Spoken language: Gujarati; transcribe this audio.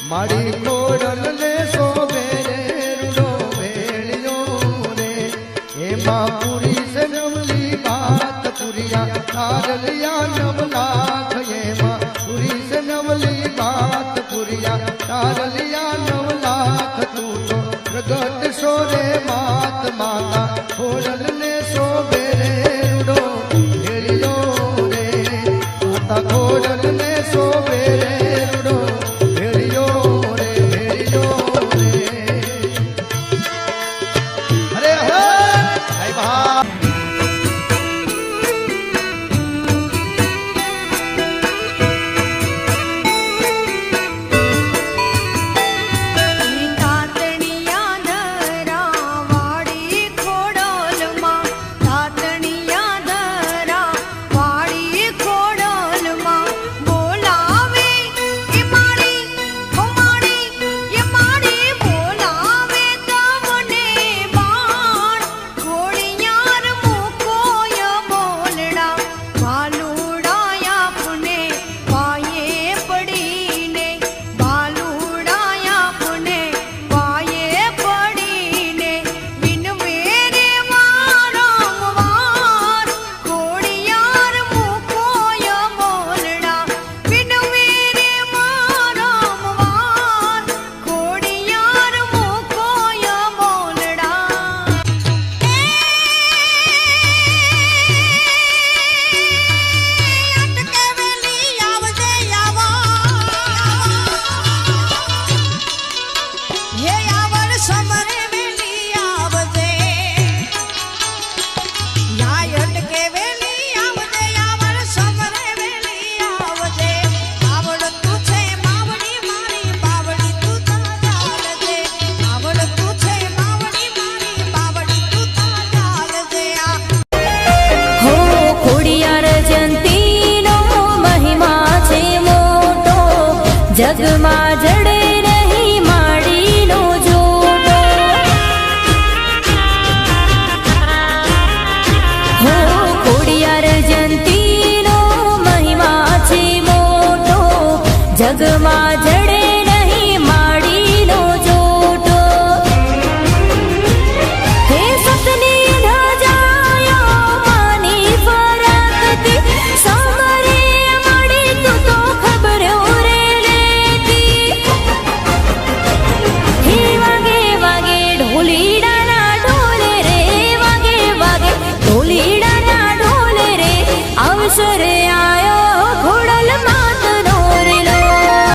મારી કોડલ ને શોભે રે રૂડો ભેળ્યો રે એમાં પૂરી સનવલી વાત પુરિયા તારલિયા નવલાખ એમાં પૂરી સનવલી વાત પુરિયા તારલિયા નવલાખ તું તો પ્રગટ સોરે માત માતા કોડલ ને શોભે રે રૂડો ભેળ્યો રે માતા કોડલ ને શોભે રે રૂડો જગમાં જડે નહીં માડીનો જોડો હો ખોડિયાર જયંતીનો મહિમા છે મોટો જગમાં જડે નહીં માડીનો જોડો હે સતની ધજાયો માની ફરકતી સમરે મળી તું તો ખબર ઢોલીડાના ઢોલે રે આવશે રે